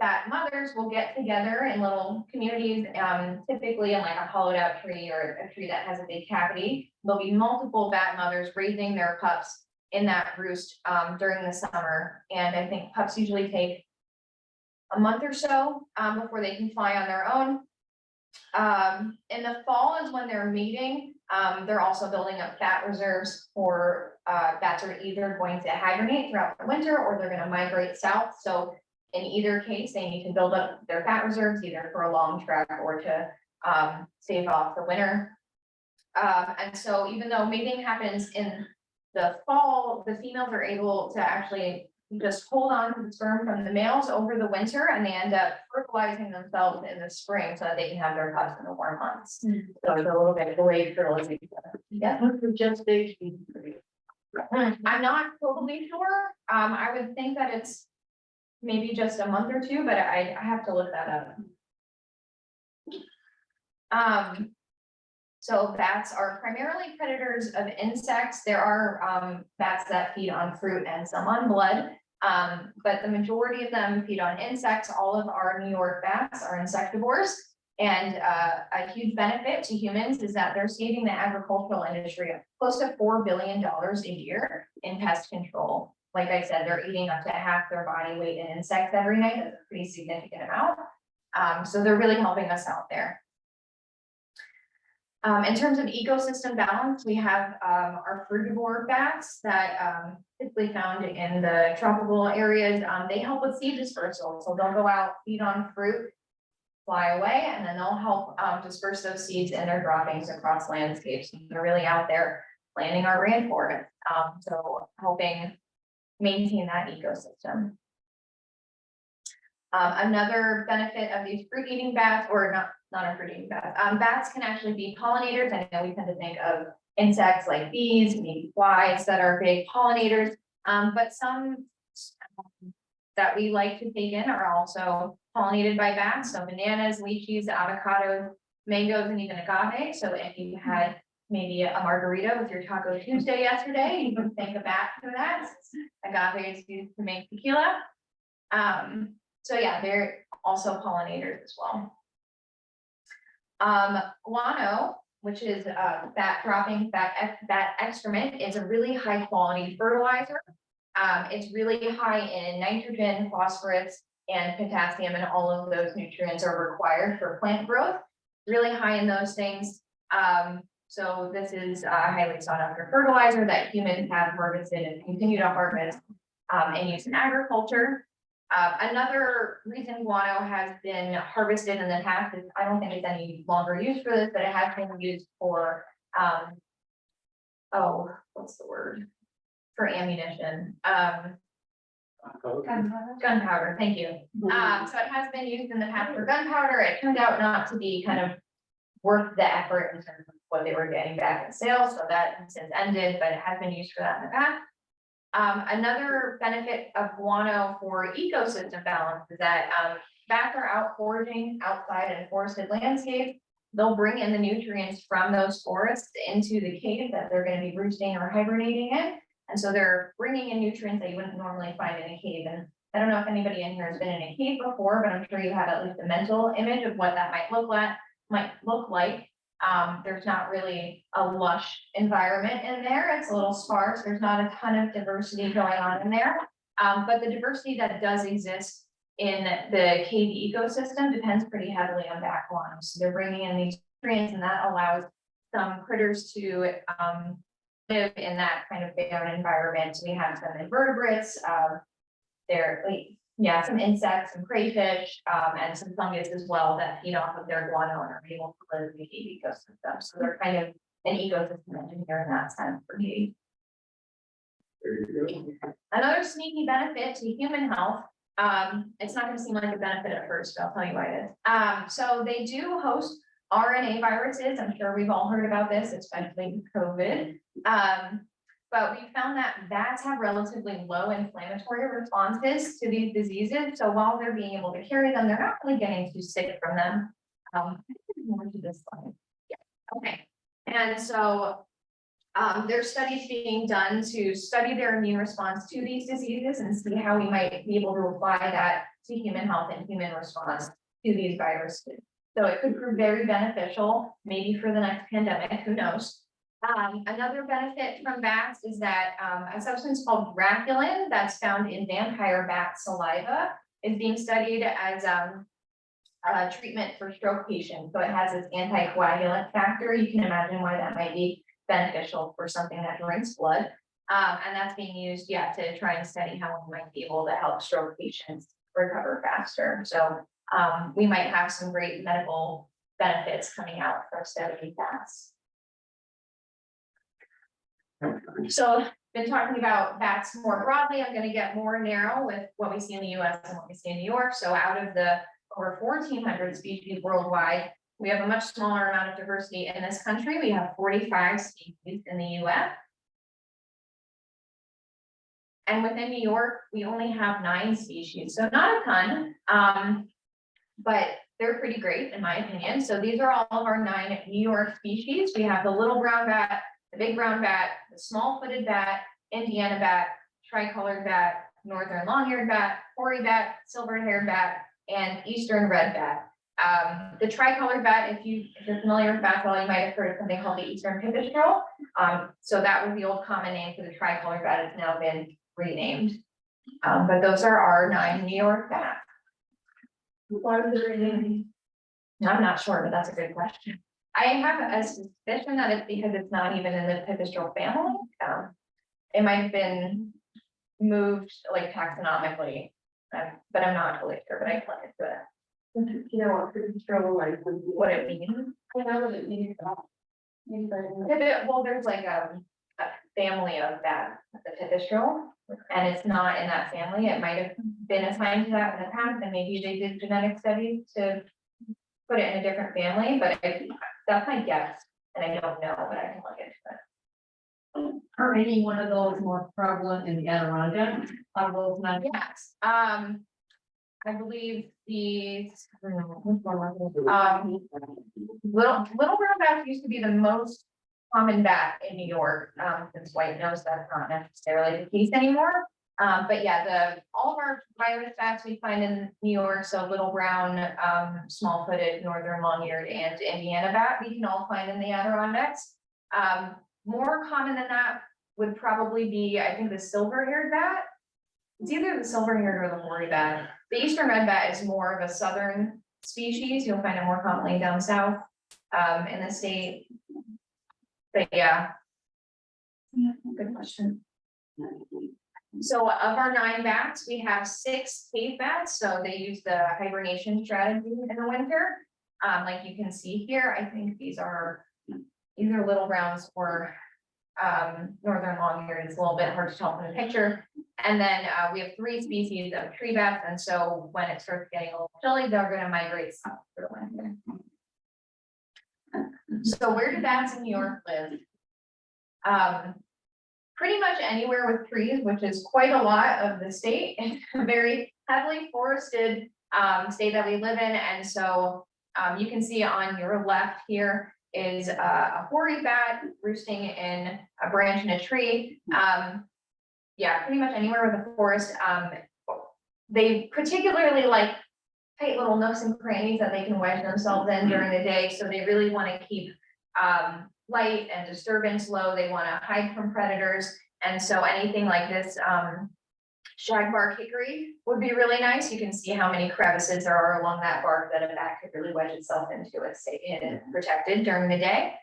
bat mothers will get together in little communities, typically in like a hollowed out tree or a tree that has a big cavity. There'll be multiple bat mothers raising their pups in that roost during the summer. And I think pups usually take a month or so before they can fly on their own. In the fall is when they're mating. They're also building up fat reserves for bats are either going to hibernate throughout the winter or they're going to migrate south. So in either case, they need to build up their fat reserves either for a long trek or to stave off the winter. And so even though mating happens in the fall, the females are able to actually just hold on to the sperm from the males over the winter, and they end up fertilizing themselves in the spring so that they can have their pups in the warm months. So it's a little bit delayed fertilization. Yeah. What's the gestation period? I'm not totally sure. I would think that it's maybe just a month or two, but I have to look that up. So bats are primarily predators of insects. There are bats that feed on fruit and some on blood, but the majority of them feed on insects. All of our New York bats are insectivores, and a huge benefit to humans is that they're saving the agricultural industry close to $4 billion a year in pest control. Like I said, they're eating up to half their body weight in insects every night. That's a pretty significant amount. So they're really helping us out there. In terms of ecosystem balance, we have our frugivore bats that typically found in the tropical areas. They help with seed dispersal. So they'll go out, feed on fruit, fly away, and then they'll help disperse those seeds in their droppings across landscapes. They're really out there planting our rainforest. So helping maintain that ecosystem. Another benefit of these fruit-eating bats, or not a fruit-eating bat, bats can actually be pollinators. I know we tend to think of insects like bees, maybe flies that are big pollinators, but some that we like to take in are also pollinated by bats. So bananas, lychees, avocados, mangoes, and even agave. So if you had maybe a margarita with your Taco Tuesday yesterday, you can thank a bat for that. Agave is used to make tequila. So yeah, they're also pollinators as well. Guano, which is bat dropping, bat excrement, is a really high quality fertilizer. It's really high in nitrogen, phosphorus, and potassium, and all of those nutrients are required for plant growth. Really high in those things. So this is a highly sought after fertilizer that humans have harvested and continue to harvest and use in agriculture. Another reason guano has been harvested in the past is, I don't think it's any longer used for this, but it has been used for, what's the word? For ammunition. Gunpowder, thank you. So it has been used in the past for gunpowder. It turned out not to be kind of worth the effort in terms of what they were getting back in sales, so that has since ended, but it has been used for that in the past. Another benefit of guano for ecosystem balance is that bats are out foraging outside in forested landscapes. They'll bring in the nutrients from those forests into the cave that they're going to be roosting or hibernating in. And so they're bringing in nutrients that you wouldn't normally find in a cave. And I don't know if anybody in here has been in a cave before, but I'm sure you have at least a mental image of what that might look like. There's not really a lush environment in there. It's a little sparse. There's not a ton of diversity going on in there. But the diversity that does exist in the cave ecosystem depends pretty heavily on bat guano. So they're bringing in these nutrients, and that allows some critters to live in that kind of barren environment. We have some invertebrates, some insects, some crayfish, and some fungus as well that feed off of their guano and are able to live in the cave ecosystem. So they're kind of an ecosystem engineer in that sense for cave. Another sneaky benefit to human health, it's not going to seem like a benefit at first, but I'll tell you why it is. So they do host RNA viruses. I'm sure we've all heard about this, especially COVID. But we found that bats have relatively low inflammatory responses to these diseases. So while they're being able to carry them, they're not really getting too sick from them. More to this slide. Yeah. Okay. And so there's studies being done to study their immune response to these diseases and see how we might be able to apply that to human health and human response to these viruses. So it could prove very beneficial, maybe for the next pandemic, who knows? Another benefit from bats is that a substance called graculin that's found in vampire bat saliva is being studied as a treatment for stroke patients. So it has this anticoagulant factor. You can imagine why that might be beneficial for something that drinks blood. And that's being used, yeah, to try and study how we might be able to help stroke patients recover faster. So we might have some great medical benefits coming out from studying bats. So been talking about bats more broadly. I'm going to get more narrow with what we see in the US and what we see in New York. So out of the over 1,400 species worldwide, we have a much smaller amount of diversity in this country. We have 45 species in the US. And within New York, we only have 9 species, so not a ton, but they're pretty great in my opinion. So these are all of our 9 New York species. We have the little brown bat, the big brown bat, the small-footed bat, Indiana bat, tricolored bat, northern long-eared bat, hoary bat, silver-haired bat, and eastern red bat. The tricolored bat, if you're familiar with bat, you might have heard of something called the eastern pipistrelle. So that was the old common name for the tricolored bat. It's now been renamed. But those are our 9 New York bats. Why was it renamed? I'm not sure, but that's a good question. I have a suspicion that it's because it's not even in the pipistrelle family. It might have been moved like taxonomically, but I'm not totally sure, but I can look into it. You know what, pipistrelle, like, What it means. I know what it means. Well, there's like a family of that, the pipistrelle, and it's not in that family. It might have been assigned to that in the past, and maybe they did genetic studies to put it in a different family, but that's my guess, and I don't know, but I can look into it. Are any one of those more prevalent in the Adirondack? Are those not? Yes, I believe these, little brown bats used to be the most common bat in New York, since white knows that's not necessarily the case anymore. But yeah, all of our virus bats we find in New York, so little brown, small-footed, northern long-eared, and Indiana bat, we can all find in the Adirondacks. More common than that would probably be, I think, the silver-haired bat. It's either the silver-haired or the hoary bat. The eastern red bat is more of a southern species. You'll find it more commonly down south in the state. But yeah. Good question. So of our 9 bats, we have 6 cave bats. So they use the hibernation strategy in the winter. Like you can see here, I think these are either little browns or northern long-eared. It's a little bit hard to tell from the picture. And then we have 3 species of tree bats. And so when it starts getting a little chilly, they're going to migrate south for the winter. So where do bats in New York live? Pretty much anywhere with trees, which is quite a lot of the state. It's a very heavily forested state that we live in. And so you can see on your left here is a hoary bat roosting in a branch in a tree. Yeah, pretty much anywhere with a forest. They particularly like tight little nooks and crannies that they can wedge themselves in during the day. So they really want to keep light and disturbance low. They want to hide from predators. And so anything like this shagbark hickory would be really nice. You can see how many crevices there are along that bark that a bat could really wedge itself into and stay protected during the day.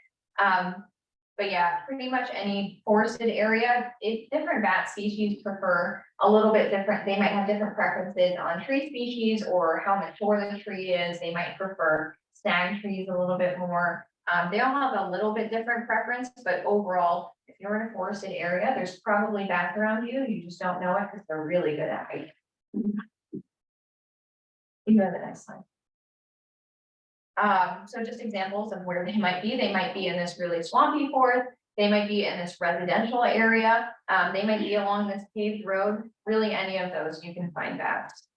But yeah, pretty much any forested area, different bat species prefer a little bit different. They might have different preferences on tree species or how mature the tree is. They might prefer snag trees a little bit more. They all have a little bit different preference, but overall, if you're in a forested area, there's probably bats around you. You just don't know it because they're really good at hiding. You go to the next slide. So just examples of where they might be. They might be in this really swampy forest. They might be in this residential area. They might be along this paved road. Really, any of those you can find bats.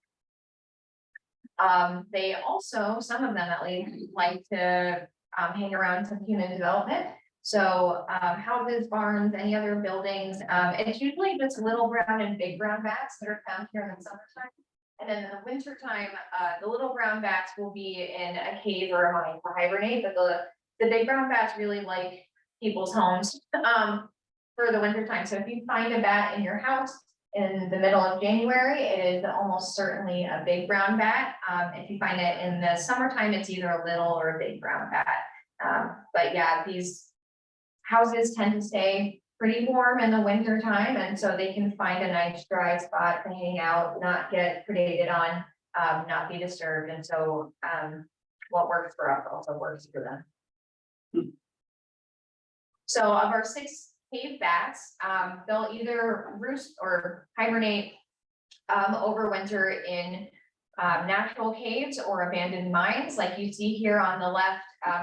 They also, some of them at least, like to hang around some human development. So houses, barns, any other buildings. It's usually just little brown and big brown bats that are found here in the summertime. And then in the winter time, the little brown bats will be in a cave or a mine to hibernate, but the big brown bats really like people's homes, for the winter time. So if you find a bat in your house in the middle of January, it is almost certainly a big brown bat. If you find it in the summertime, it's either a little or a big brown bat. But yeah, these houses tend to stay pretty warm in the winter time, and so they can find a nice dry spot to hang out, not get predated on, not be disturbed, and so what works for us also works for them. So of our 6 cave bats, they'll either roost or hibernate over winter in natural caves or abandoned mines, like you see here on the left,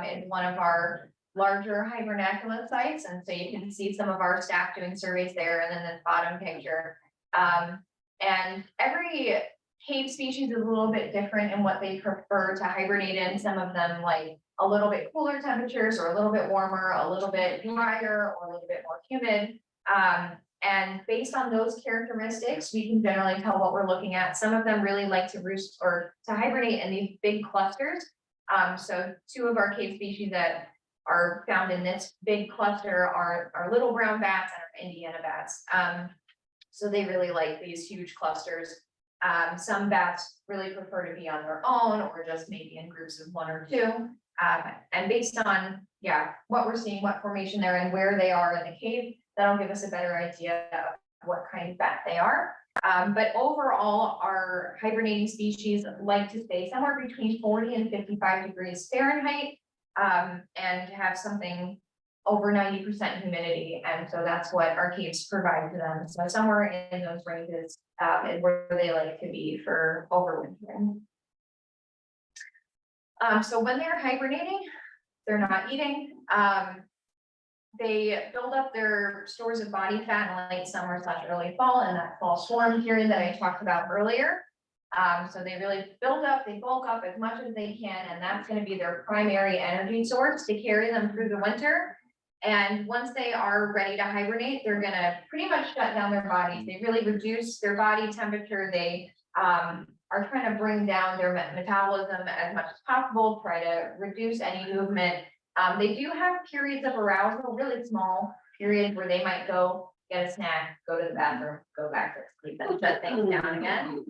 in one of our larger hibernacula sites. And so you can see some of our staff doing surveys there, and then this bottom picture. And every cave species is a little bit different in what they prefer to hibernate in. Some of them like a little bit cooler temperatures, or a little bit warmer, a little bit drier, or a little bit more humid. And based on those characteristics, we can generally tell what we're looking at. Some of them really like to roost or to hibernate in these big clusters. So 2 of our cave species that are found in this big cluster are little brown bats and our Indiana bats. So they really like these huge clusters. Some bats really prefer to be on their own, or just maybe in groups of 1 or 2. And based on, what we're seeing, what formation they're in, where they are in the cave, that'll give us a better idea of what kind of bat they are. But overall, our hibernating species like to stay somewhere between 40 and 55 degrees Fahrenheit, and have something over 90% humidity. And so that's what our caves provide to them. So somewhere in those ranges is where they like to be for overwintering. So when they're hibernating, they're not eating. They build up their stores of body fat in the late summer / early fall, in that fall swarm period that I talked about earlier. So they really build up, they bulk up as much as they can, and that's going to be their primary energy source to carry them through the winter. And once they are ready to hibernate, they're going to pretty much shut down their bodies. They really reduce their body temperature. They are trying to bring down their metabolism as much as possible, try to reduce any movement. They do have periods of arousal, really small periods where they might go get a snack, go to the bathroom, go back to sleep, and shut things down again.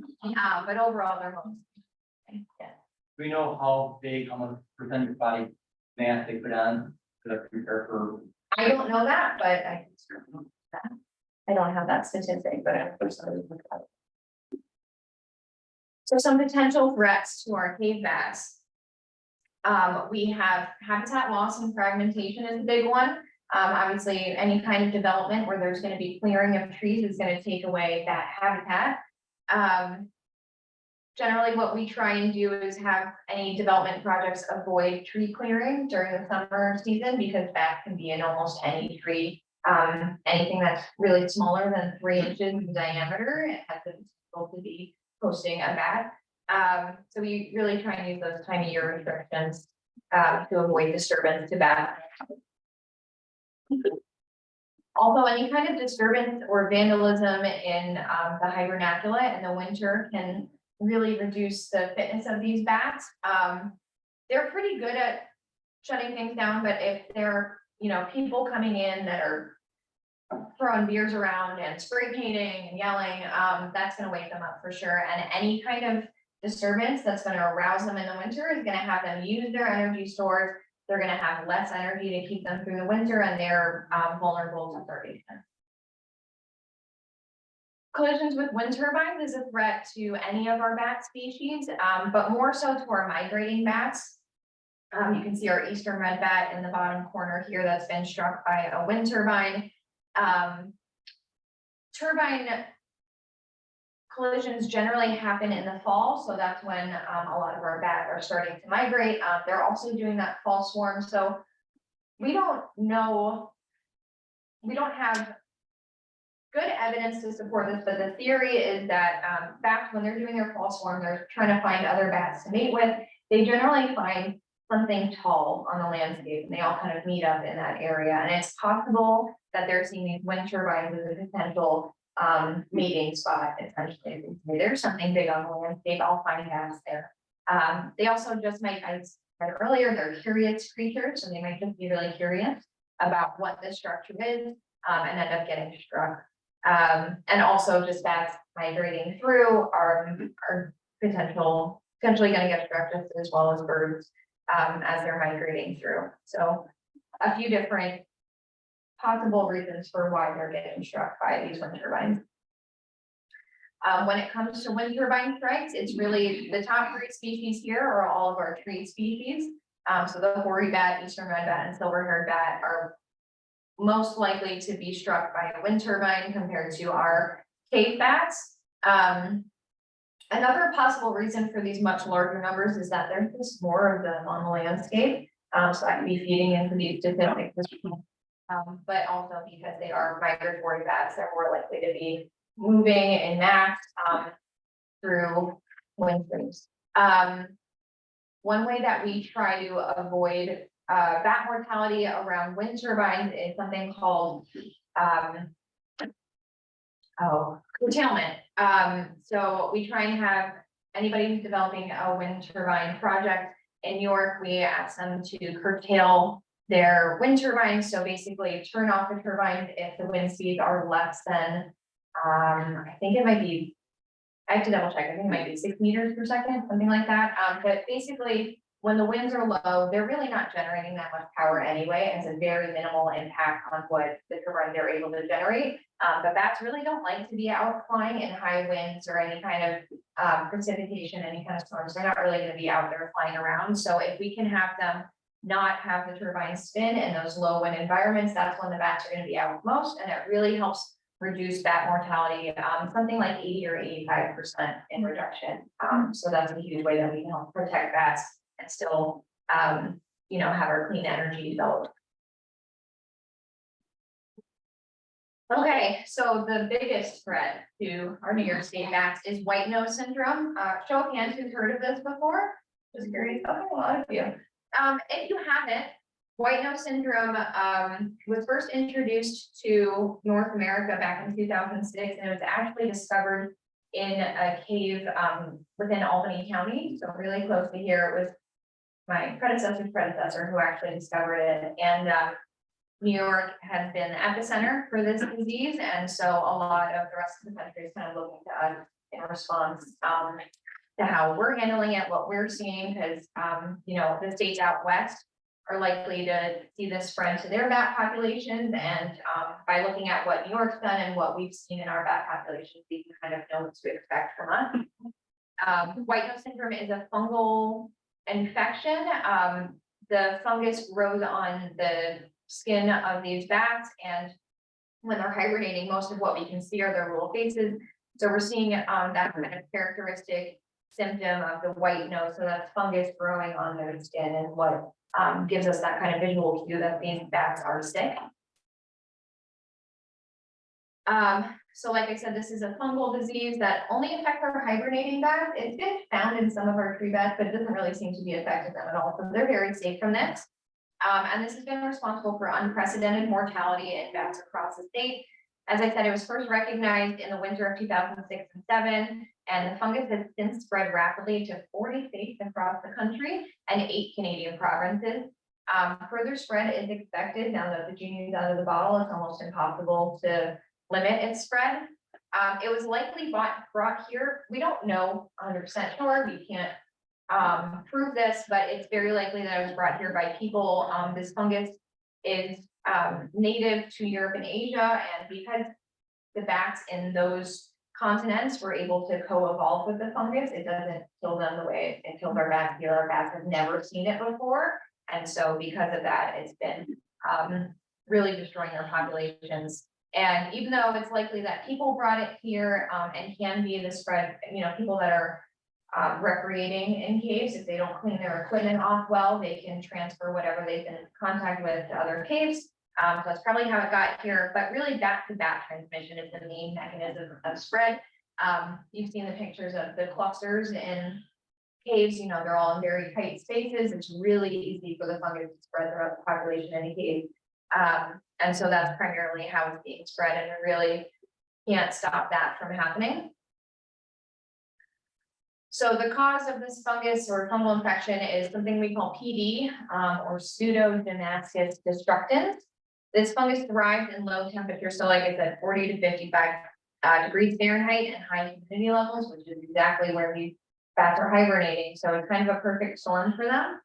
But overall, they're mostly. Do we know how big, how much percentage body mass they put on to prepare for? I don't know that, but I can certainly look at that. I don't have that statistic, but I personally look at it. So some potential threats to our cave bats. We have habitat loss and fragmentation is a big one. Obviously, any kind of development where there's going to be clearing of trees is going to take away that habitat. Generally, what we try and do is have any development projects avoid tree clearing during the summer season, because that can be in almost any tree. Anything that's really smaller than 3 inches in diameter, it has the potential to be hosting a bat. So we really try and use those time of year restrictions to avoid disturbance to bats. Also, any kind of disturbance or vandalism in the hibernacula in the winter can really reduce the fitness of these bats. They're pretty good at shutting things down, but if there are, people coming in that are throwing beers around and spray painting and yelling, that's going to wake them up for sure. And any kind of disturbance that's going to arouse them in the winter is going to have them use their energy stores. They're going to have less energy to keep them through the winter, and they're vulnerable to starvation. Collisions with wind turbines is a threat to any of our bat species, but more so to our migrating bats. You can see our eastern red bat in the bottom corner here that's been struck by a wind turbine. Turbine collisions generally happen in the fall, so that's when a lot of our bats are starting to migrate. They're also doing that fall swarm, so we don't know, we don't have good evidence to support this, but the theory is that bats, when they're doing their fall swarm, they're trying to find other bats to mate with. They generally find something tall on the landscape, and they all kind of meet up in that area. And it's possible that they're seeing these wind turbines as a potential mating spot essentially. There's something big on the landscape, I'll find gas there. They also just might, I said earlier, they're curious creatures, so they might just be really curious about what the structure is, and end up getting struck. And also just bats migrating through are potentially gonna get struck just as well as birds, as they're migrating through. So a few different possible reasons for why they're getting struck by these wind turbines. When it comes to wind turbine strikes, it's really the top 3 species here are all of our tree species. So the hoary bat, eastern red bat, and silver-haired bat are most likely to be struck by a wind turbine compared to our cave bats. Another possible reason for these much larger numbers is that there's just more of them on the landscape. So I could be feeding into these statistics. But also because they are migratory bats, they're more likely to be moving in mass through wind streams. One way that we try to avoid bat mortality around wind turbines is something called curtailment. So we try and have anybody who's developing a wind turbine project in New York, we ask them to curtail their wind turbines. So basically turn off the turbines if the wind speeds are less than, I think it might be, I have to double check, I think it might be 6 meters per second, something like that. But basically when the winds are low, they're really not generating that much power anyway. It's a very minimal impact on what the turbines are able to generate. But bats really don't like to be out flying in high winds or any kind of precipitation, any kind of storms. They're not really going to be out there flying around. So if we can have them not have the turbines spin in those low wind environments, that's when the bats are going to be out most, and it really helps reduce bat mortality, something like 80 or 85% in reduction. So that's a huge way that we can help protect bats and still, have our clean energy developed. Okay, so the biggest threat to our New York State bats is white nose syndrome. Show of hands who's heard of this before? Just curious. Okay, a lot of you. If you haven't, white nose syndrome was first introduced to North America back in 2006, and it was actually discovered in a cave within Albany County, so really close to here. It was my predecessor's predecessor who actually discovered it, and New York has been the epicenter for this disease, and so a lot of the rest of the country is kind of looking to us in response to how we're handling it, what we're seeing, because the states out west are likely to see this spread to their bat populations, and by looking at what New York's done and what we've seen in our bat populations, we can kind of know what to expect from us. White nose syndrome is a fungal infection. The fungus grows on the skin of these bats, and when they're hibernating, most of what we can see are their little faces. So we're seeing that kind of characteristic symptom of the white nose. So that's fungus growing on their skin, and what gives us that kind of visual cue that these bats are sick. So like I said, this is a fungal disease that only affects our hibernating bats. It's been found in some of our tree bats, but it doesn't really seem to be affecting them at all. So they're very safe from this. And this has been responsible for unprecedented mortality in bats across the state. As I said, it was first recognized in the winter of 2006 and 2007, and the fungus has since spread rapidly to 40 states across the country and 8 Canadian provinces. Further spread is expected now that the genie's out of the bottle. It's almost impossible to limit its spread. It was likely brought here. We don't know 100% sure. We can't prove this, but it's very likely that it was brought here by people. This fungus is native to Europe and Asia, and because the bats in those continents were able to co-evolve with the fungus, it doesn't kill them the way it kills our bats here. Our bats have never seen it before, and so because of that, it's been really destroying their populations. And even though it's likely that people brought it here and can be the spread, people that are recreating in caves, if they don't clean their equipment off well, they can transfer whatever they've been in contact with to other caves. So that's probably how it got here, but really bat to bat transmission is the main mechanism of spread. You've seen the pictures of the clusters in caves, they're all in very tight spaces. It's really easy for the fungus to spread throughout the population in a cave. And so that's primarily how it's being spread, and really can't stop that from happening. So the cause of this fungus or fungal infection is something we call PD, or pseudomonas destructans. This fungus thrives in low temperatures, so like I said, 40 to 55 degrees Fahrenheit and high humidity levels, which is exactly where these bats are hibernating. So it's kind of a perfect storm for them.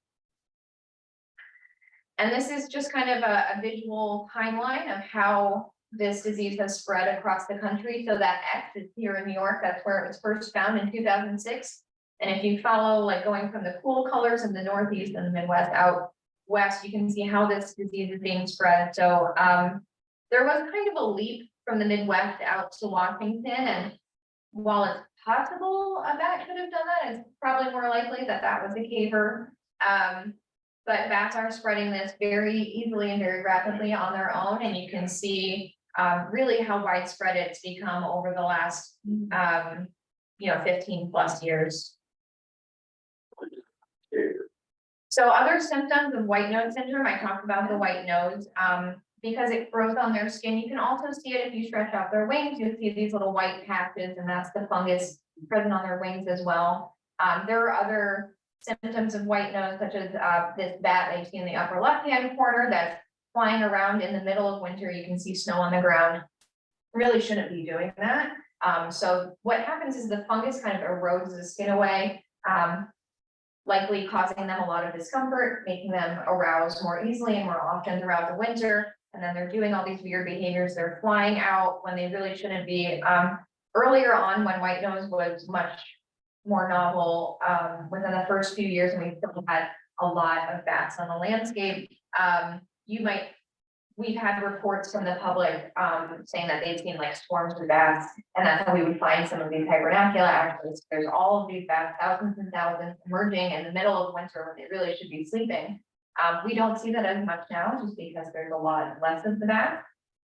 And this is just kind of a visual timeline of how this disease has spread across the country. So that X is here in New York. That's where it was first found in 2006. And if you follow, like going from the cool colors in the Northeast and the Midwest out west, you can see how this disease is being spread. So there was kind of a leap from the Midwest out to Washington. And while it's possible a bat could have done that, it's probably more likely that that was a caver. But bats are spreading this very easily and very rapidly on their own. And you can see really how widespread it's become over the last, 15 plus years. So other symptoms of white nose syndrome, I talked about the white nose, because it grows on their skin. You can also see it if you stretch out their wings, you'll see these little white patches, and that's the fungus present on their wings as well. There are other symptoms of white nose, such as this bat that you see in the upper left-hand corner that's flying around in the middle of winter. You can see snow on the ground. Really shouldn't be doing that. So what happens is the fungus kind of erodes the skin away, likely causing them a lot of discomfort, making them arouse more easily and more often throughout the winter. And then they're doing all these weird behaviors. They're flying out when they really shouldn't be. Earlier on, when white nose was much more novel, within the first few years, and we still had a lot of bats on the landscape, we've had reports from the public saying that they've seen like swarms of bats, and that's how we would find some of these hibernacula. Actually, there's all of these bats, thousands and thousands, emerging in the middle of winter when they really should be sleeping. We don't see that as much now, just because there's a lot less of the bats,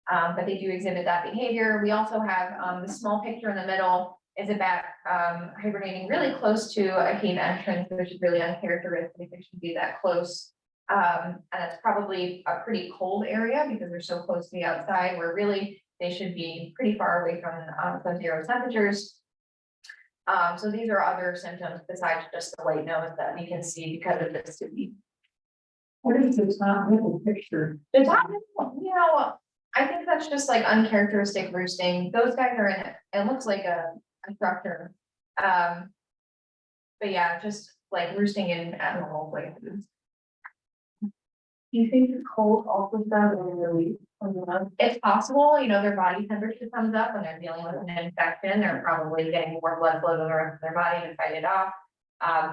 but they do exhibit that behavior. We also have the small picture in the middle is a bat hibernating really close to a cave entrance, which is really uncharacteristic. It should be that close. And it's probably a pretty cold area because they're so close to the outside, where really they should be pretty far away from sub-zero temperatures. So these are other symptoms besides just the white nose that we can see because of this disease. What is the top middle picture? The top, I think that's just like uncharacteristic roosting. Those guys are in it. It looks like a structure. But yeah, just like roosting in abnormal places. Do you think the cold also does any relief from the nose? It's possible, their body temperature comes up when they're dealing with an infection. They're probably getting more blood flow to the rest of their body to fight it off,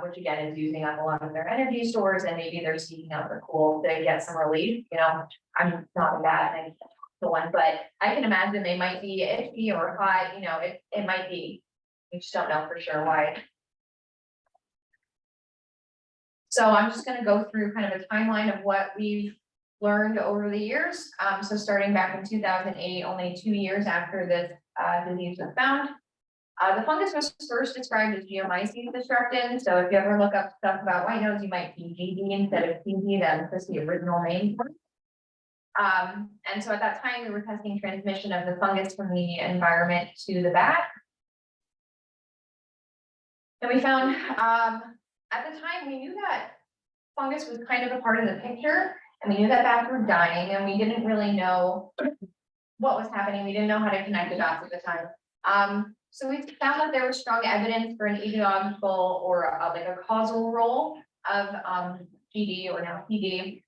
which again is using up a lot of their energy stores, and maybe they're seeking out the cool to get some relief. I'm not a bat and the one, but I can imagine they might be itchy or hot. It might be. We just don't know for sure why. So I'm just going to go through kind of a timeline of what we've learned over the years. So starting back in 2008, only 2 years after this disease was found, the fungus was first described as Geomyces destructans. So if you ever look up stuff about white nose, you might see GD instead of PD. That's the original name. And so at that time, we were testing transmission of the fungus from the environment to the bat. And we found, at the time, we knew that fungus was kind of a part of the picture, and we knew that bats were dying, and we didn't really know what was happening. We didn't know how to connect the dots at the time. So we found that there was strong evidence for an etiological or like a causal role of GD or now PD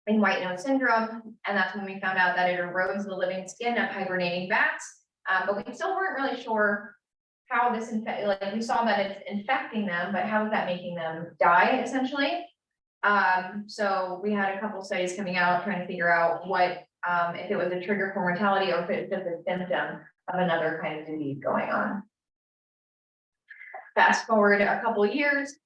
in white nose syndrome, and that's when we found out that it erodes the living skin of hibernating bats. But we still weren't really sure how this we saw that it's infecting them, but how is that making them die essentially? So we had a couple studies coming out trying to figure out what if it was a trigger for mortality or if it's just a symptom of another kind of disease going on. Fast forward a couple of years,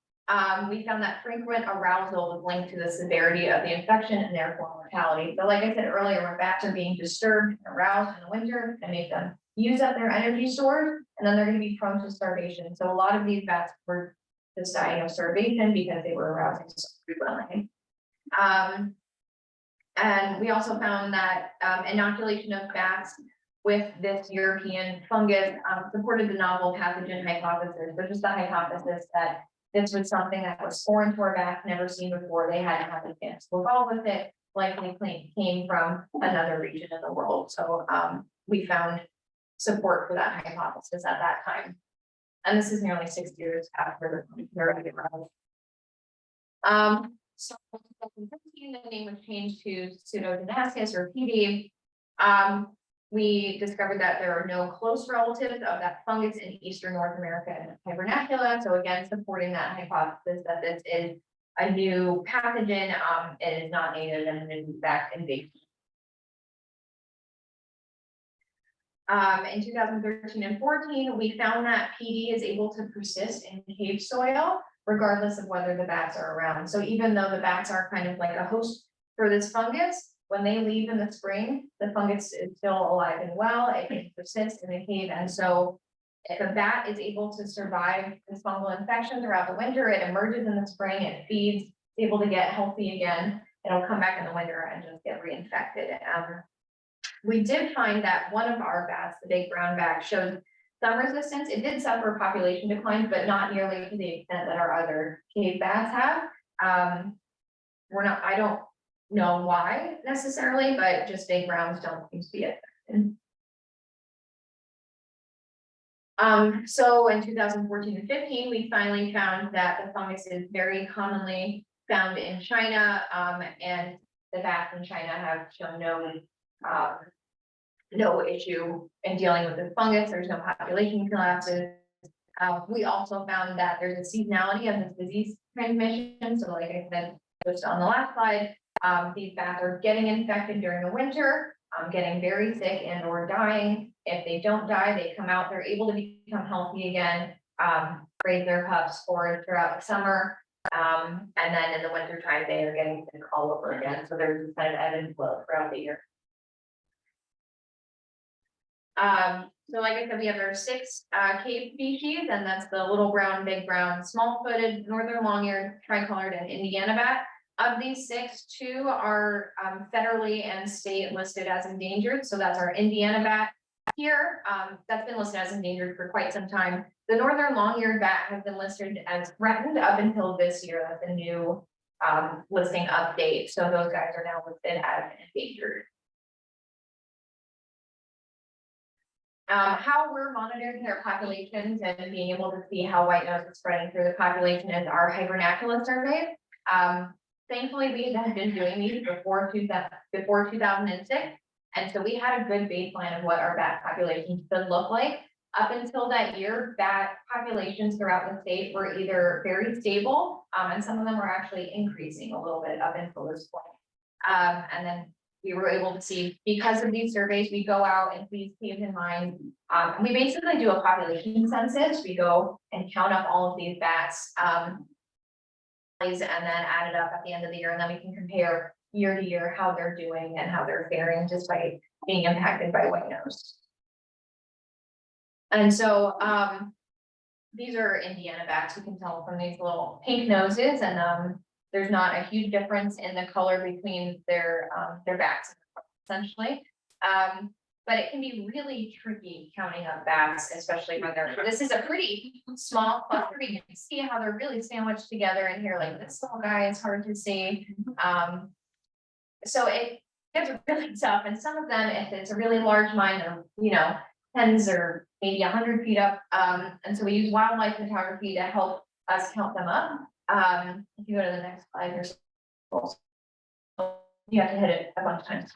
we found that frequent arousal was linked to the severity of the infection and therefore mortality. So like I said earlier, when bats are being disturbed and aroused in the winter, it makes them use up their energy stores, and then they're going to be prone to starvation. So a lot of these bats were just dying of starvation because they were arousing so frequently. And we also found that inoculation of bats with this European fungus, supported the novel pathogen hypothesis, which is the hypothesis that this was something that was foreign to our bats, never seen before. They hadn't had a chance to evolve with it, likely came from another region in the world. So we found support for that hypothesis at that time. And this is nearly 6 years after the arrival. So in 2015, the name was changed to Pseudogenesis or PD. We discovered that there are no close relatives of that fungus in eastern North America and hibernacula. So again, supporting that hypothesis that this is a new pathogen. It is not native and it is in fact invasive. In 2013 and 14, we found that PD is able to persist in cave soil, regardless of whether the bats are around. So even though the bats are kind of like a host for this fungus, when they leave in the spring, the fungus is still alive and well. It can persist in the cave. And so if a bat is able to survive this fungal infection throughout the winter, it emerges in the spring, it feeds, it's able to get healthy again. It'll come back in the winter and just get reinfected. We did find that one of our bats, the big brown bat, showed some resistance. It did suffer population declines, but not nearly to the extent that our other cave bats have. I don't know why necessarily, but just big browns don't seem to be affected. So in 2014 and 15, we finally found that the fungus is very commonly found in China, and the bats in China have shown no issue in dealing with the fungus. There's no population collapses. We also found that there's a seasonality of this disease transmission. So like I said, just on the last slide, these bats are getting infected during the winter, getting very sick and or dying. If they don't die, they come out, they're able to become healthy again, raise their pups, forage throughout the summer. And then in the winter time, they are getting sick all over again. So there's this kind of ebb and flow throughout the year. So like I said, we have our 6 cave species, and that's the little brown, big brown, small-footed, northern long-eared, tricolored, and Indiana bat. Of these 6, 2 are federally and state listed as endangered. So that's our Indiana bat here. That's been listed as endangered for quite some time. The northern long-eared bat has been listed as threatened up until this year. That's a new listing update. So those guys are now listed as endangered. How we're monitoring their populations and being able to see how white nose is spreading through the population is our hibernacula survey. Thankfully, we had been doing these before 2006. And so we had a good baseline of what our bat populations should look like. Up until that year, bat populations throughout the state were either very stable, and some of them were actually increasing a little bit up until this point. And then we were able to see, because of these surveys, we go out and please keep in mind, we basically do a population census. We go and count up all of these bats, and then add it up at the end of the year, and then we can compare year to year how they're doing and how they're faring despite being impacted by white nose. And so these are Indiana bats. You can tell from these little pink noses, and there's not a huge difference in the color between their bats, essentially. But it can be really tricky counting up bats, especially when this is a pretty small cluster. You can see how they're really sandwiched together in here. Like this little guy is hard to see. So it gets really tough. And some of them, if it's a really large mine, they're, tens or maybe 100 feet up. And so we use wildlife photography to help us count them up. If you go to the next slide, there's you have to hit it a bunch of times.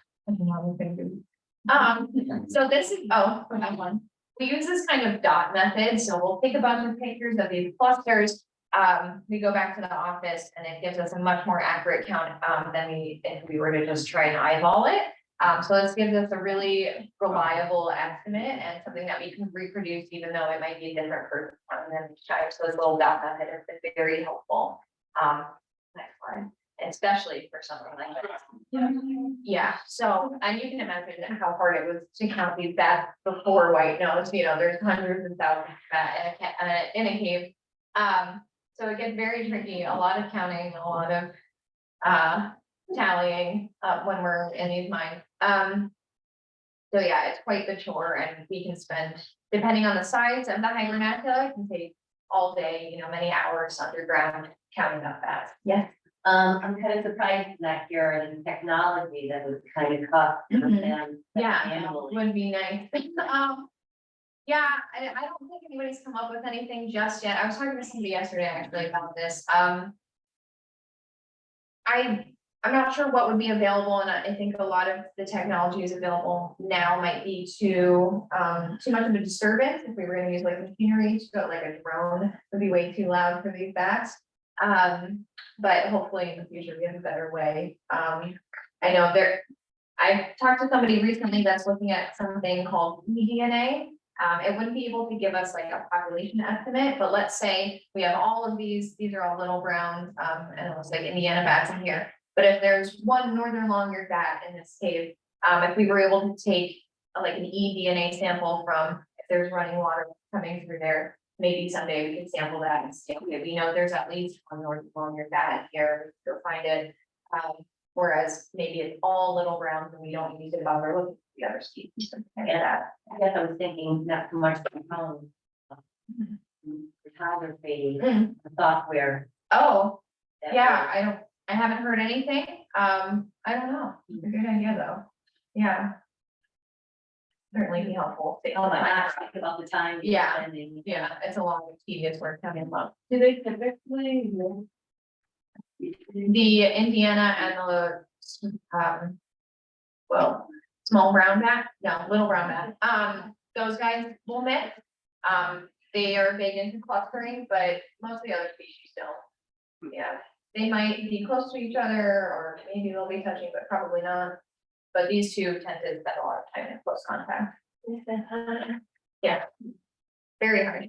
So this is, we have one. We use this kind of dot method. So we'll take a bunch of pictures of these clusters. We go back to the office and it gives us a much more accurate count than if we were to just try and eyeball it. So this gives us a really reliable estimate and something that we can reproduce, even though it might be a different person than each time. So this little dot method has been very helpful. Next slide. Especially for something like this. Yeah, so, and you can imagine how hard it was to count these bats before white nose, there's hundreds of thousands of bats in a cave. So it gets very tricky, a lot of counting, a lot of tallying when we're in these mines. So yeah, it's quite the chore, and we can spend, depending on the size of the hibernacula, it can take all day, many hours underground counting up bats. Yes. I'm kind of surprised that here the technology that was kind of cost Mhm. them. Yeah, annually. would be nice. Yeah, I don't think anybody's come up with anything just yet. I was talking to somebody yesterday actually about this. I'm not sure what would be available, and I think a lot of the technology is available now might be too much of a disturbance if we were gonna use like machinery to go, like a drone would be way too loud for these bats. But hopefully in the future we have a better way. I know I talked to somebody recently that's looking at something called eDNA. It wouldn't be able to give us like a population estimate, but let's say we have all of these are all little brown, and it looks like Indiana bats in here. But if there's one northern long-eared bat in this cave, if we were able to take like an eDNA sample from, if there's running water coming through there, maybe someday we can sample that and say, okay, we know there's at least one northern long-eared bat in here, go find it. Whereas maybe it's all little browns and we don't use it while we're looking for the other species. Yeah, I guess I was thinking not so much the phone. Photography, Mm. software. Oh, that yeah, I haven't heard anything. I don't know. It's a good idea though. Yeah. Certainly be helpful. would- Oh my gosh, think about the time. you're Yeah. spending. Yeah, it's a long, tedious work coming up. Do they typically? The Indiana and the, small brown bat, no, little brown bat, those guys will mix. They are big into clustering, but most of the other species don't. Yeah, they might be close to each other, or maybe they'll be touching, but probably not. But these two tend to spend a lot of time in close contact. Yeah, very hard.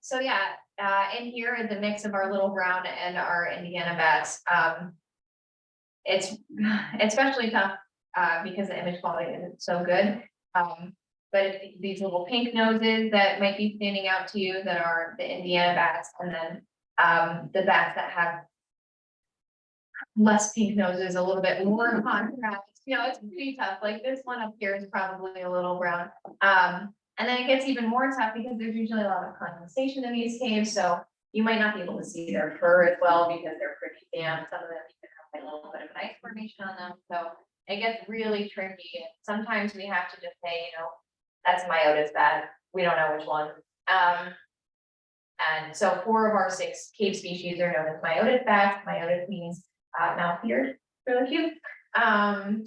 So yeah, in here is the mix of our little brown and our Indiana bats. It's especially tough, because the image quality isn't so good. But these little pink noses that might be standing out to you that are the Indiana bats, and then, the bats that have less pink noses, a little bit more contrast, it's pretty tough. Like this one up here is probably a little brown. And then it gets even more tough because there's usually a lot of condensation in these caves, so you might not be able to see their fur as well because they're pretty damp. Some of them even have like a little bit of ice formation on them, so it gets really tricky. And sometimes we have to just say, that's Myotis bat. We don't know which one. And so 4 of our 6 cave species are known as Myotis bats. Myotis means mouth-eared, really cute.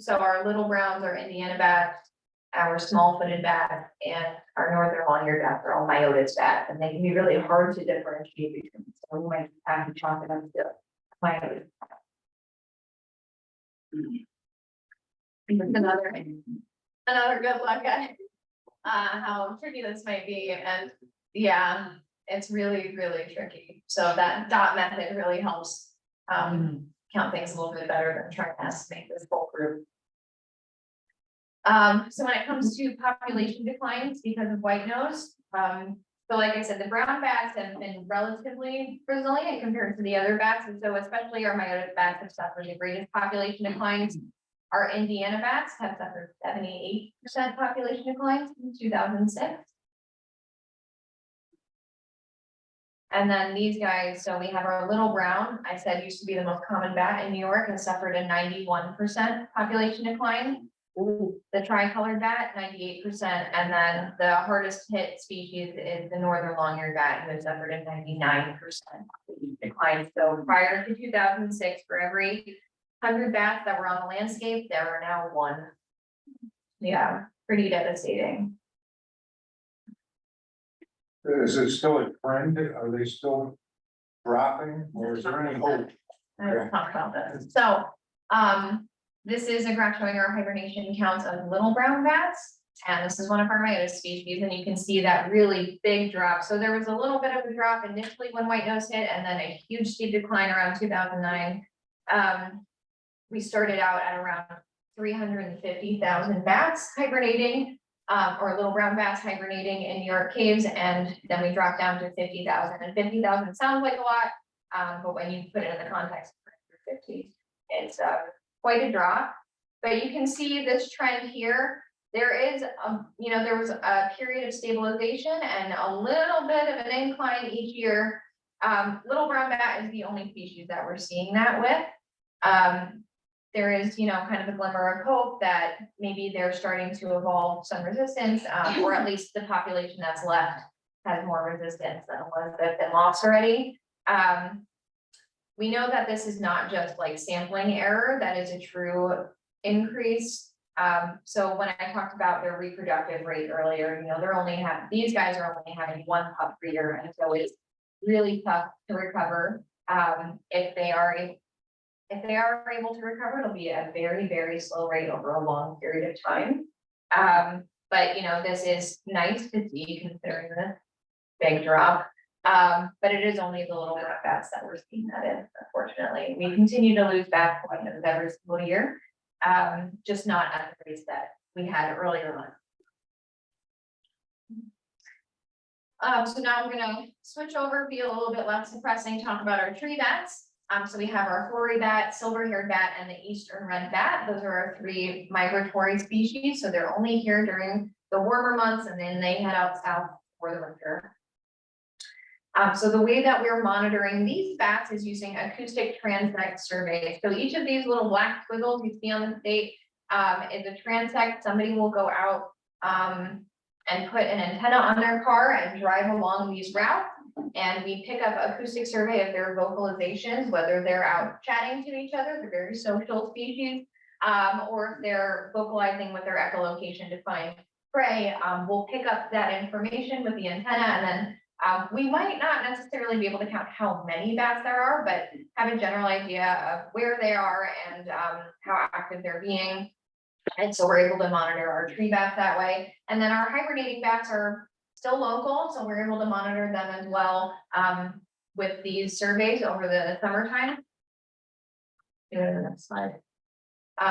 So our little browns are Indiana bats, our small-footed bats, and our northern long-eared bats are all Myotis bats, and they can be really hard to differentiate between. So we might have to chalk it up to Myotis. Another good look at how tricky this might be, and yeah, it's really, really tricky. So that dot method really helps count things a little bit better than trying to estimate this whole group. So when it comes to population declines because of white nose, so like I said, the brown bats have been relatively resilient compared to the other bats, and so especially our Myotis bats have suffered the greatest population declines. Our Indiana bats have suffered 78% population declines in 2006. And then these guys, so we have our little brown, I said used to be the most common bat in New York, and suffered a 91% population decline. The tricolored bat, 98%, and then the hardest hit species is the northern long-eared bat, who has suffered a 99% decline. So prior to 2006, for every 100 bats that were on the landscape, there are now 1. Yeah, pretty devastating. Is it still a trend? Are they still dropping, or is there any hope? I will talk about this. So, this is a graph showing our hibernation counts of little brown bats. And this is one of our Myotis species, and you can see that really big drop. So there was a little bit of a drop initially when white nose hit, and then a huge steep decline around 2009. We started out at around 350,000 bats hibernating, or little brown bats hibernating in New York caves, and then we dropped down to 50,000. And 50,000 sounds like a lot, but when you put it in the context of 350, it's quite a drop. But you can see this trend here there is, there was a period of stabilization and a little bit of an incline each year. Little brown bat is the only species that we're seeing that with. There is, kind of a glimmer of hope that maybe they're starting to evolve some resistance, or at least the population that's left has more resistance than the ones that have been lost already. We know that this is not just like sampling error, that is a true increase. So when I talked about their reproductive rate earlier, these guys are only having one pup per year, and so it's really tough to recover. If they are able to recover, it'll be at a very, very slow rate over a long period of time. But this is nice to see considering the big drop. But it is only the little brown bats that we're seeing that in, unfortunately. We continue to lose bat pointers every single year, just not at the rates that we had earlier on. So now we're gonna switch over, be a little bit less depressing, talk about our tree bats. So we have our hoary bat, silver-haired bat, and the eastern red bat. Those are our 3 migratory species. So they're only here during the warmer months, and then they head out south for the winter. So the way that we're monitoring these bats is using acoustic transect surveys. So each of these little black squiggles you see on the state is a transect. Somebody will go out and put an antenna on their car and drive along these routes. And we pick up acoustic survey of their vocalizations, whether they're out chatting to each other, they're very social species, or if they're vocalizing with their echolocation to find prey. We'll pick up that information with the antenna, and then we might not necessarily be able to count how many bats there are, but have a general idea of where they are and how active they're being. And so we're able to monitor our tree bats that way. And then our hibernating bats are still local, so we're able to monitor them as well with these surveys over the summertime. Go to the next slide.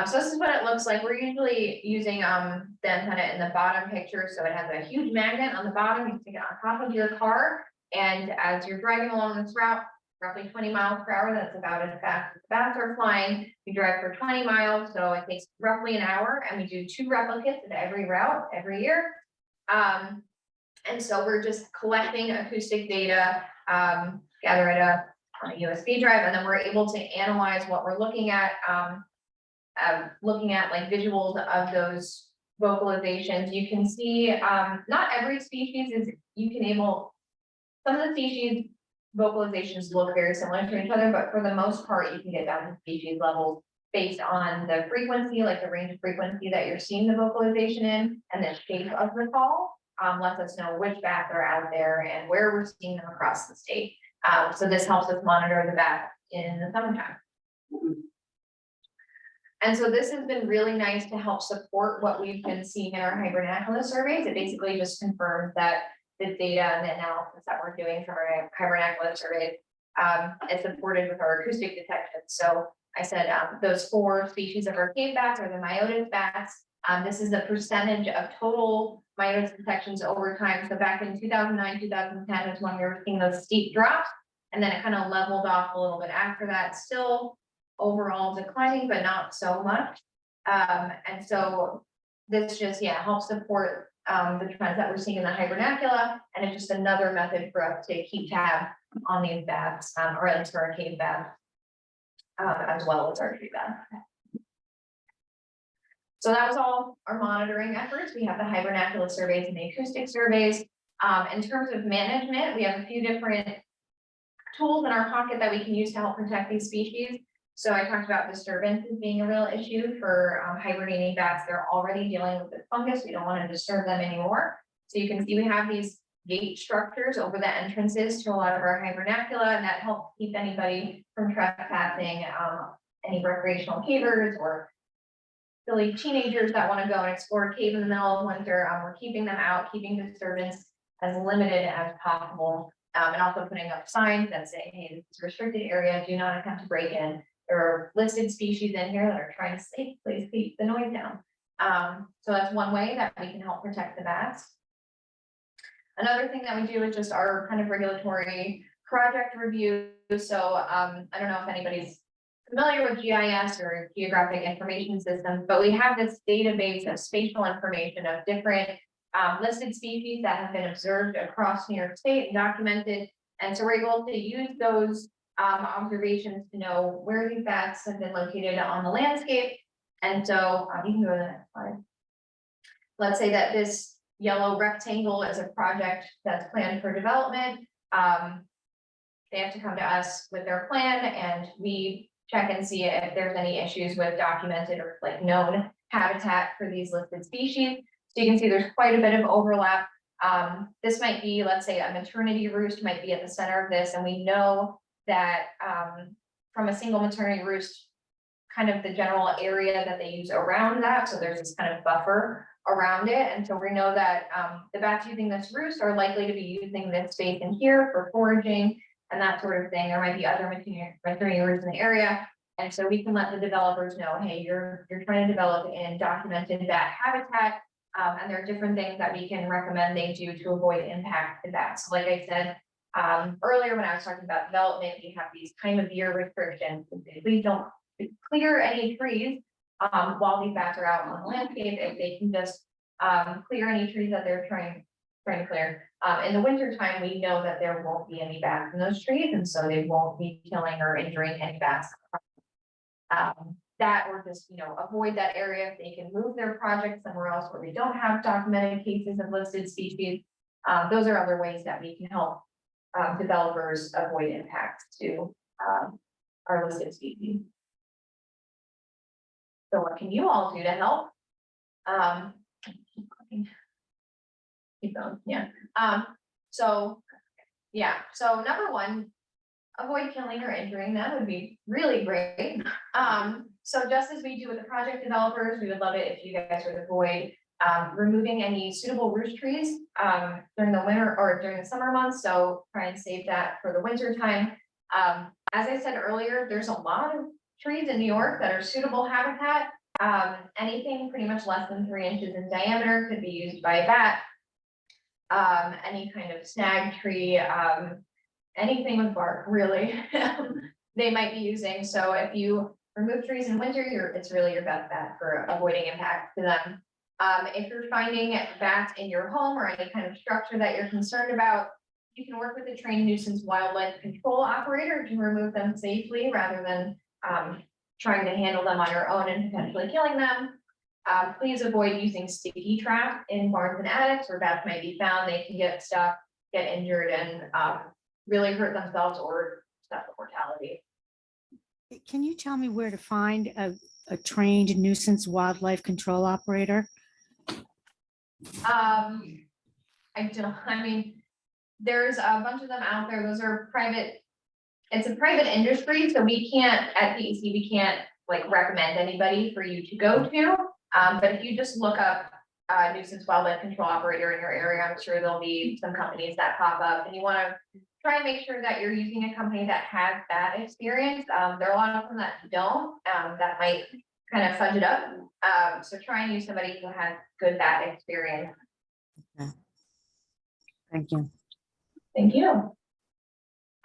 So this is what it looks like. We're usually using the antenna in the bottom picture. So it has a huge magnet on the bottom. You stick it on top of your car. And as you're driving along this route, roughly 20 miles per hour, that's about as fast as the bats are flying. We drive for 20 miles, so it takes roughly an hour, and we do 2 replicates of every route every year. And so we're just collecting acoustic data, gather it up on a USB drive, and then we're able to analyze what we're looking at like visuals of those vocalizations. You can see not every species is some of the species vocalizations look very similar to each other, but for the most part you can get down to species levels based on the frequency, like the range of frequency that you're seeing the vocalization in, and the shape of the call lets us know which bats are out there and where we're seeing them across the state. So this helps us monitor the bats in the summertime. And so this has been really nice to help support what we've been seeing in our hibernaculum surveys. It basically just confirms that the data and the analysis that we're doing from our hibernaculum surveys is supported with our acoustic detection. So I said those 4 species of our cave bats are the myotis bats. This is the percentage of total myotis detections over time. So back in 2009, 2010 is when we were seeing those steep drops, and then it kind of leveled off a little bit after that. Still overall declining, but not so much. And so this just, helps support the trends that we're seeing in the hibernacula, and it's just another method for us to keep tab on these bats, or at least for our cave bats, as well as our tree bats. So that was all our monitoring efforts. We have the hibernaculum surveys and the acoustic surveys. In terms of management, we have a few different tools in our pocket that we can use to help protect these species. So I talked about disturbance as being a real issue for hibernating bats. They're already dealing with the fungus. We don't want to disturb them anymore. So you can see we have these gate structures over the entrances to a lot of our hibernacula, and that helps keep anybody from trespassing, any recreational cavers or silly teenagers that want to go and explore a cave in the middle of winter. We're keeping them out, keeping disturbance as limited as possible, and also putting up signs that say, hey, this is a restricted area, do not attempt to break in. There are listed species in here that are trying to safely keep the noise down. So that's one way that we can help protect the bats. Another thing that we do is just our kind of regulatory project review. So I don't know if anybody's familiar with GIS or geographic information systems, but we have this database of spatial information of different listed species that have been observed across New York State and documented. And so we're able to use those observations to know where these bats have been located on the landscape. And so you can go to the next slide. Let's say that this yellow rectangle is a project that's planned for development. They have to come to us with their plan and we check and see if there's any issues with documented or like known habitat for these listed species. So you can see there's quite a bit of overlap. This might be, let's say, a maternity roost might be at the center of this, and we know that from a single maternity roost, kind of the general area that they use around that. So there's this kind of buffer around it. And so we know that the bats using this roost are likely to be using this space in here for foraging and that sort of thing. There might be other maternity roosts in the area. And so we can let the developers know, hey, you're trying to develop in documented bat habitat. And there are different things that we can recommend they do to avoid impact to bats. So like I said earlier, when I was talking about development, we have these time of year restrictions. Please don't clear any trees while these bats are out on the landscape. If they can just clear any trees that they're trying to clear. In the winter time, we know that there won't be any bats in those trees, and so they won't be killing or injuring any bats. That or just, avoid that area if they can move their project somewhere else where we don't have documented cases of listed species. Those are other ways that we can help developers avoid impacts to our listed species. So what can you all do to help? Keep going, yeah. So number one, avoid killing or injuring them would be really great. So just as we do with the project developers, we would love it if you guys would avoid removing any suitable roost trees during the winter or during the summer months. So try and save that for the winter time. As I said earlier, there's a lot of trees in New York that are suitable habitat. Anything pretty much less than 3 inches in diameter could be used by a bat. Any kind of snag tree, anything with bark, really, they might be using. So if you remove trees in winter, it's really your best bet for avoiding impact to them. If you're finding bats in your home or any kind of structure that you're concerned about, you can work with a trained nuisance wildlife control operator to remove them safely rather than trying to handle them on your own and potentially killing them. Please avoid using sticky trap in barns and attics where bats might be found. They can get stuck, get injured, and really hurt themselves or suffer mortality. Can you tell me where to find a trained nuisance wildlife control operator? There's a bunch of them out there. Those are private. It's a private industry, so we can't, at DEC, we can't like recommend anybody for you to go to. But if you just look up nuisance wildlife control operator in your area, I'm sure there'll be some companies that pop up, and you want to try and make sure that you're using a company that has that experience. There are a lot of them that don't, that might kind of fudge it up. So try and use somebody who has good bat experience. Okay. Thank you. Thank you.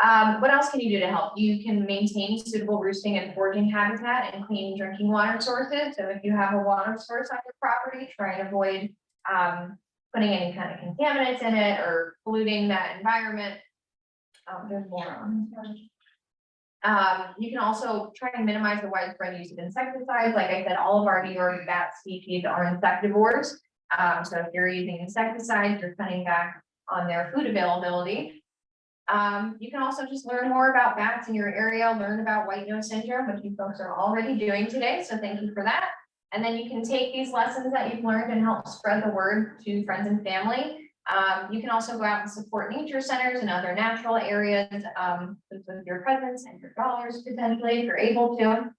What else can you do to help? You can maintain suitable roosting and foraging habitat and clean drinking water sources. So if you have a water source on your property, try and avoid putting any kind of contaminants in it or polluting that environment. There's more on this. You can also try and minimize the widespread use of insecticides. Like I said, all of our New York bat species are insectivores. So if you're using insecticides, you're cutting back on their food availability. You can also just learn more about bats in your area, learn about white nose syndrome, which you folks are already doing today. So thank you for that. And then you can take these lessons that you've learned and help spread the word to friends and family. You can also go out and support nature centers and other natural areas with your presence and your dollars potentially if you're able to.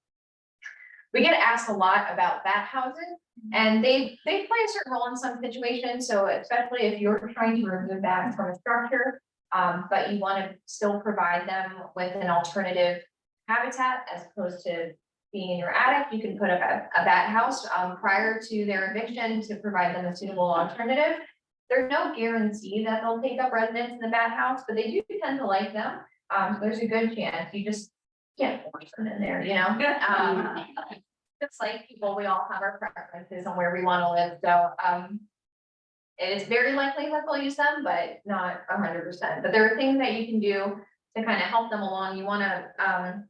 We get asked a lot about bat houses, and they play a certain role in some situations. So especially if you're trying to remove bats from a structure, but you want to still provide them with an alternative habitat as opposed to being in your attic, you can put up a bat house prior to their eviction to provide them a suitable alternative. There's no guarantee that they'll take up residence in the bat house, but they do tend to like them. So there's a good chance. You just can't force them in there, you know? Just like people, we all have our preferences on where we want to live, so, it is very likely that they'll use them, but not 100%. But there are things that you can do to kind of help them along. You want to,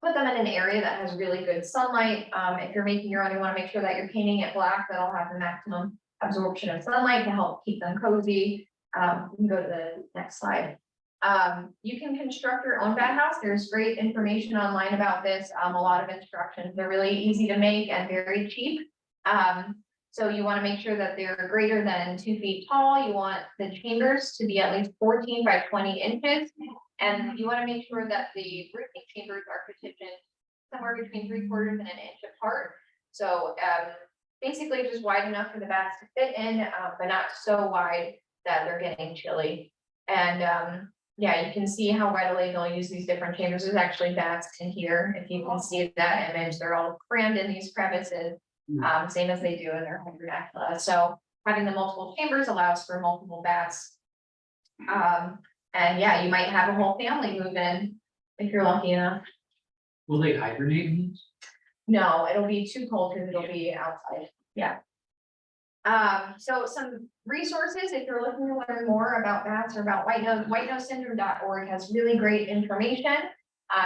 put them in an area that has really good sunlight. If you're making your own, you want to make sure that you're painting it black. That'll have the maximum absorption of sunlight to help keep them cozy. You can go to the next slide. You can construct your own bat house. There's great information online about this. A lot of instructions. They're really easy to make and very cheap. So you want to make sure that they're greater than 2 feet tall. You want the chambers to be at least 14 by 20 inches. And you want to make sure that the roofing chambers are positioned somewhere between 3/4 and an inch apart. So basically just wide enough for the bats to fit in, but not so wide that they're getting chilly. And yeah, you can see how readily they'll use these different chambers. There's actually bats in here. If you can see that image, they're all crammed in these crevices, same as they do in their hydrodactyla. So having the multiple chambers allows for multiple bats. And yeah, you might have a whole family move in if you're lucky enough. Will they hibernate in these? No, it'll be too cold because it'll be outside, yeah. So some resources, if you're looking to learn more about bats or about whitenosesyndrome.org has really great information.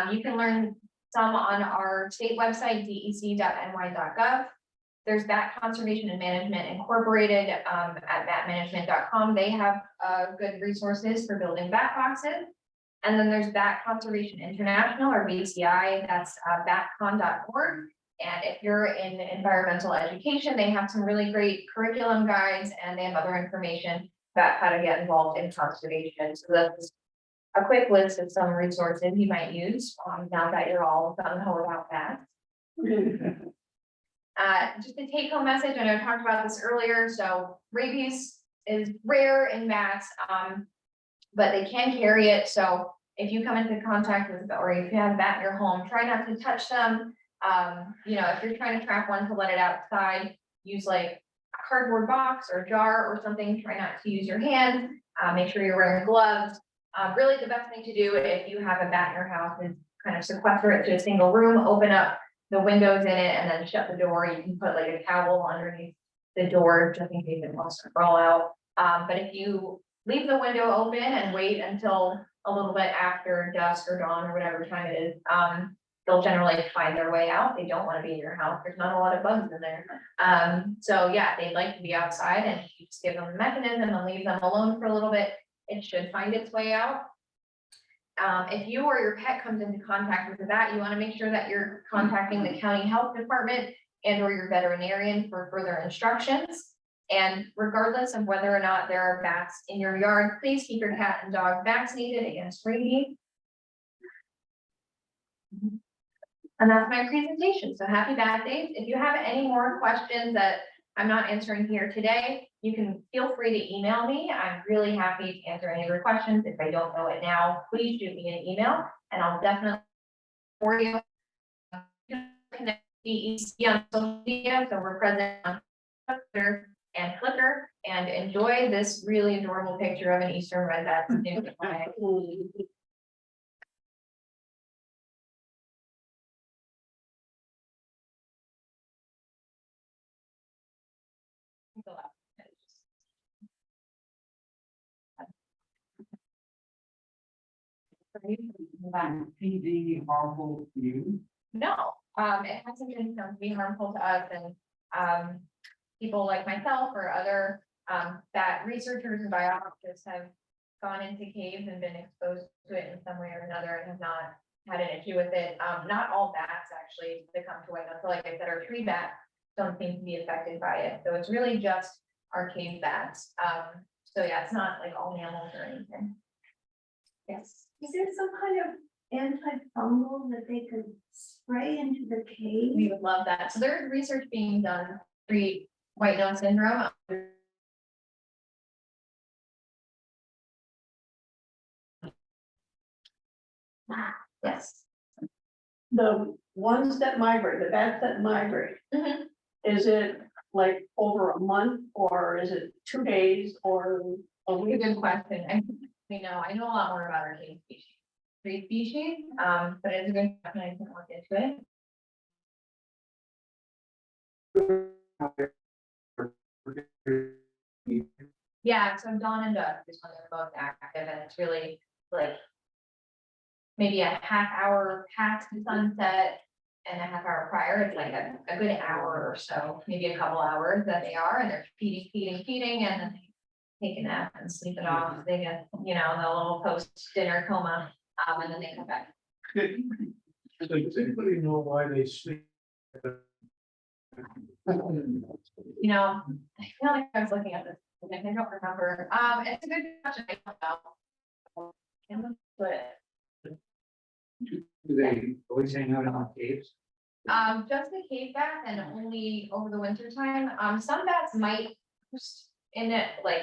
You can learn some on our state website, dec.ny.gov. There's Bat Conservation and Management Incorporated at batmanagement.com. They have good resources for building bat boxes. And then there's Bat Conservation International, or BCI, that's batcon.org. And if you're in environmental education, they have some really great curriculum guides, and they have other information about how to get involved in conservation. So that's a quick list of some resources you might use now that you're all gung-ho about bats. Just a take-home message, and I talked about this earlier, so rabies is rare in bats, but they can carry it, so if you come into contact with, or if you have a bat in your home, try not to touch them. You know, if you're trying to trap one to let it outside, use like a cardboard box or jar or something, try not to use your hands, make sure you're wearing gloves. Really the best thing to do if you have a bat in your house is kind of sequester it to a single room, open up the windows in it, and then shut the door. You can put like a towel underneath the door just in case it wants to crawl out. But if you leave the window open and wait until a little bit after dusk or dawn or whatever time it is, they'll generally find their way out. They don't want to be in your house. There's not a lot of bugs in there. So yeah, they like to be outside, and you just give them a mechanism and leave them alone for a little bit. It should find its way out. If you or your pet comes into contact with a bat, you want to make sure that you're contacting the county health department and or your veterinarian for further instructions. And regardless of whether or not there are bats in your yard, please keep your cat and dog vaccinated against rabies. And that's my presentation. So happy Bat Days. If you have any more questions that I'm not answering here today, you can feel free to email me. I'm really happy to answer any of your questions. If I don't know it now, please shoot me an email and I'll definitely for you. Connect DEC on social media, so we're present on Twitter and Flickr, and enjoy this really adorable picture of an eastern red bat. PD harmful to you? No, it hasn't been known to be harmful to us, and people like myself or other bat researchers and biologists have gone into caves and been exposed to it in some way or another and have not had an issue with it. Not all bats actually succumb to it. So like I said, our tree bats don't seem to be affected by it. So it's really just our cave bats. So yeah, it's not like all mammals or anything. Yes. Is there some kind of antifungal that they could spray into the cave? We would love that. So there's research being done to treat white nose syndrome. Yes. The ones that migrate, the bats that migrate, Mhm. is it like over a month or is it 2 days or a A week? good question. I know a lot more about our cave species. tree species, but it's a good, question. I can look into it. Yeah, so dawn and dusk is when they're most active, and it's really like maybe a half hour past the sunset and a half hour prior. It's like a good hour or so, maybe a couple hours that they are, and they're feeding, and then they take a nap and sleep it off. They get, you know, the little post-dinner coma, and then they come back. Does anybody know why they sleep? You know, I feel like I was looking at this, and I don't remember. It's a good question. I don't know. But Do they always hang out on caves? just the cave bat and only over the winter time. Some bats might roost in it, like